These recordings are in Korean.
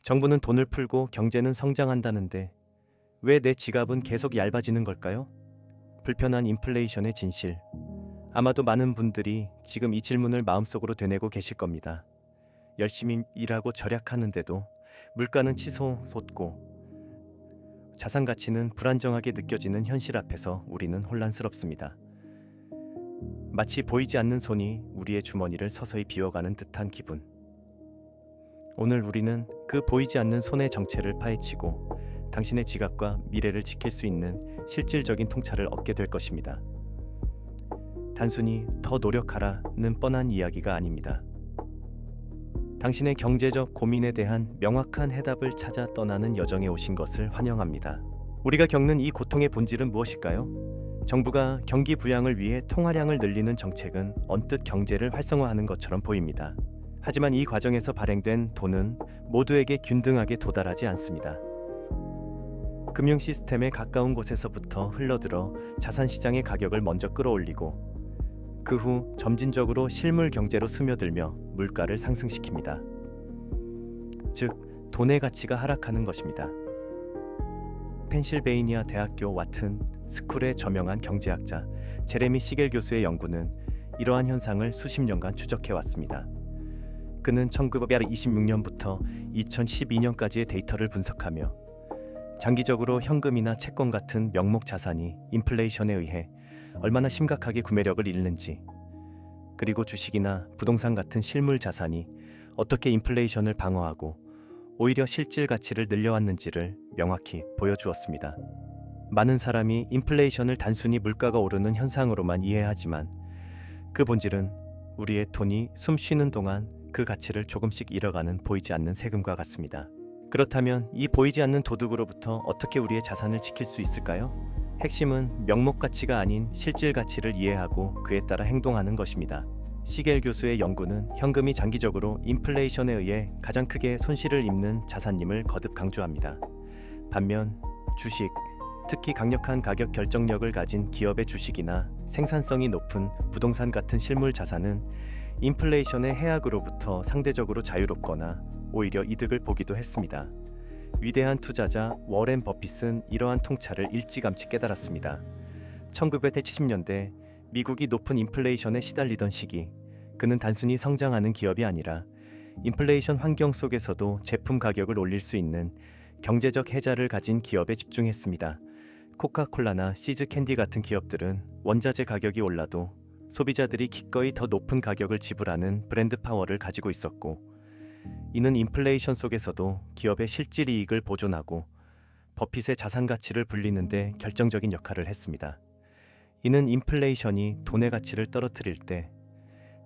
정부는 돈을 풀고 경제는 성장한다는데 왜 내 지갑은 계속 얇아지는 걸까요? 불편한 인플레이션의 진실. 아마도 많은 분들이 지금 이 질문을 마음속으로 되뇌고 계실 겁니다. 열심히 일하고 절약하는데도 물가는 치솟고 자산 가치는 불안정하게 느껴지는 현실 앞에서 우리는 혼란스럽습니다. 마치 보이지 않는 손이 우리의 주머니를 서서히 비워가는 듯한 기분. 오늘 우리는 그 보이지 않는 손의 정체를 파헤치고 당신의 지갑과 미래를 지킬 수 있는 실질적인 통찰을 얻게 될 것입니다. 단순히 더 노력하라는 뻔한 이야기가 아닙니다. 당신의 경제적 고민에 대한 명확한 해답을 찾아 떠나는 여정에 오신 것을 환영합니다. 우리가 겪는 이 고통의 본질은 무엇일까요? 정부가 경기 부양을 위해 통화량을 늘리는 정책은 언뜻 경제를 활성화하는 것처럼 보입니다. 하지만 이 과정에서 발행된 돈은 모두에게 균등하게 도달하지 않습니다. 금융 시스템에 가까운 곳에서부터 흘러들어 자산 시장의 가격을 먼저 끌어올리고 그 후 점진적으로 실물 경제로 스며들며 물가를 상승시킵니다. 즉, 돈의 가치가 하락하는 것입니다. 펜실베이니아 대학교 와튼 스쿨의 저명한 경제학자 제레미 시겔 교수의 연구는 이러한 현상을 수십 년간 추적해왔습니다. 그는 1926년부터 2012년까지의 데이터를 분석하며 장기적으로 현금이나 채권 같은 명목 자산이 인플레이션에 의해 얼마나 심각하게 구매력을 잃는지, 그리고 주식이나 부동산 같은 실물 자산이 어떻게 인플레이션을 방어하고 오히려 실질 가치를 늘려왔는지를 명확히 보여주었습니다. 많은 사람이 인플레이션을 단순히 물가가 오르는 현상으로만 이해하지만 그 본질은 우리의 돈이 숨 쉬는 동안 그 가치를 조금씩 잃어가는 보이지 않는 세금과 같습니다. 그렇다면 이 보이지 않는 도둑으로부터 어떻게 우리의 자산을 지킬 수 있을까요? 핵심은 명목 가치가 아닌 실질 가치를 이해하고 그에 따라 행동하는 것입니다. 시겔 교수의 연구는 현금이 장기적으로 인플레이션에 의해 가장 크게 손실을 입는 자산임을 거듭 강조합니다. 반면 주식, 특히 강력한 가격 결정력을 가진 기업의 주식이나 생산성이 높은 부동산 같은 실물 자산은 인플레이션의 해악으로부터 상대적으로 자유롭거나 오히려 이득을 보기도 했습니다. 위대한 투자자 워렌 버핏은 이러한 통찰을 일찌감치 깨달았습니다. 1970년대 미국이 높은 인플레이션에 시달리던 시기, 그는 단순히 성장하는 기업이 아니라 인플레이션 환경 속에서도 제품 가격을 올릴 수 있는 경제적 해자를 가진 기업에 집중했습니다. 코카콜라나 시즈 캔디 같은 기업들은 원자재 가격이 올라도 소비자들이 기꺼이 더 높은 가격을 지불하는 브랜드 파워를 가지고 있었고, 이는 인플레이션 속에서도 기업의 실질 이익을 보존하고 버핏의 자산 가치를 불리는 데 결정적인 역할을 했습니다. 이는 인플레이션이 돈의 가치를 떨어뜨릴 때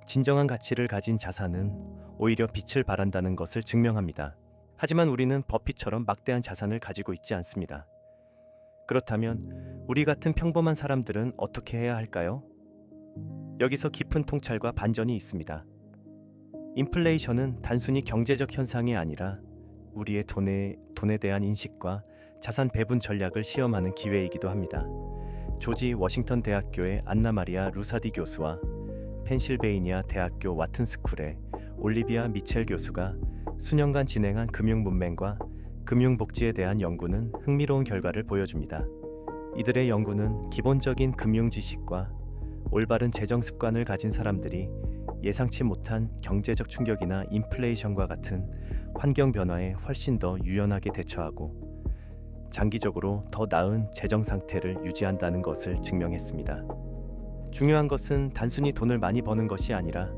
진정한 가치를 가진 자산은 오히려 빛을 발한다는 것을 증명합니다. 하지만 우리는 버핏처럼 막대한 자산을 가지고 있지 않습니다. 그렇다면 우리 같은 평범한 사람들은 어떻게 해야 할까요? 여기서 깊은 통찰과 반전이 있습니다. 인플레이션은 단순히 경제적 현상이 아니라 우리의 돈에 대한 인식과 자산 배분 전략을 시험하는 기회이기도 합니다. 조지 워싱턴 대학교의 안나 마리아 루사디 교수와 펜실베이니아 대학교 와튼 스쿨의 올리비아 미첼 교수가 수년간 진행한 금융 문맹과 금융 복지에 대한 연구는 흥미로운 결과를 보여줍니다. 이들의 연구는 기본적인 금융 지식과 올바른 재정 습관을 가진 사람들이 예상치 못한 경제적 충격이나 인플레이션과 같은 환경 변화에 훨씬 더 유연하게 대처하고 장기적으로 더 나은 재정 상태를 유지한다는 것을 증명했습니다. 중요한 것은 단순히 돈을 많이 버는 것이 아니라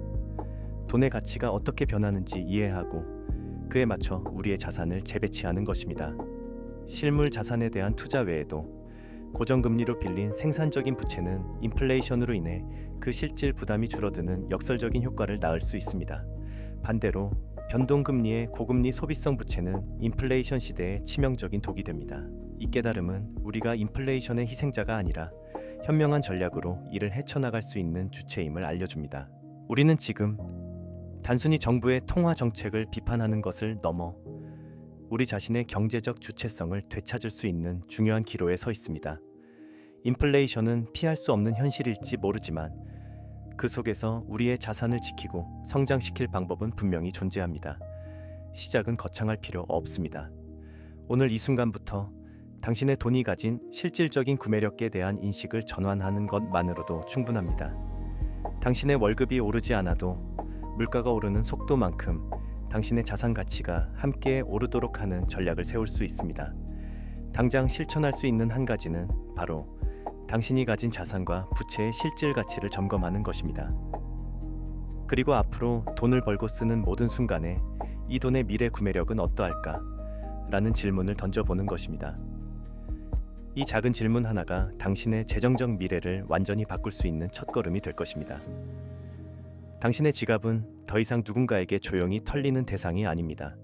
돈의 가치가 어떻게 변하는지 이해하고 그에 맞춰 우리의 자산을 재배치하는 것입니다. 실물 자산에 대한 투자 외에도 고정금리로 빌린 생산적인 부채는 인플레이션으로 인해 그 실질 부담이 줄어드는 역설적인 효과를 낳을 수 있습니다. 반대로 변동금리의 고금리 소비성 부채는 인플레이션 시대에 치명적인 독이 됩니다. 이 깨달음은 우리가 인플레이션의 희생자가 아니라 현명한 전략으로 이를 헤쳐나갈 수 있는 주체임을 알려줍니다. 우리는 지금 단순히 정부의 통화 정책을 비판하는 것을 넘어 우리 자신의 경제적 주체성을 되찾을 수 있는 중요한 기로에 서 있습니다. 인플레이션은 피할 수 없는 현실일지 모르지만 그 속에서 우리의 자산을 지키고 성장시킬 방법은 분명히 존재합니다. 시작은 거창할 필요 없습니다. 오늘 이 순간부터 당신의 돈이 가진 실질적인 구매력에 대한 인식을 전환하는 것만으로도 충분합니다. 당신의 월급이 오르지 않아도 물가가 오르는 속도만큼 당신의 자산 가치가 함께 오르도록 하는 전략을 세울 수 있습니다. 당장 실천할 수 있는 한 가지는 바로 당신이 가진 자산과 부채의 실질 가치를 점검하는 것입니다. 그리고 앞으로 돈을 벌고 쓰는 모든 순간에 이 돈의 미래 구매력은 어떠할까? 라는 질문을 던져보는 것입니다. 이 작은 질문 하나가 당신의 재정적 미래를 완전히 바꿀 수 있는 첫걸음이 될 것입니다. 당신의 지갑은 더 이상 누군가에게 조용히 털리는 대상이 아닙니다.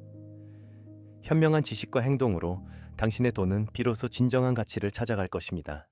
현명한 지식과 행동으로 당신의 돈은 비로소 진정한 가치를 찾아갈 것입니다.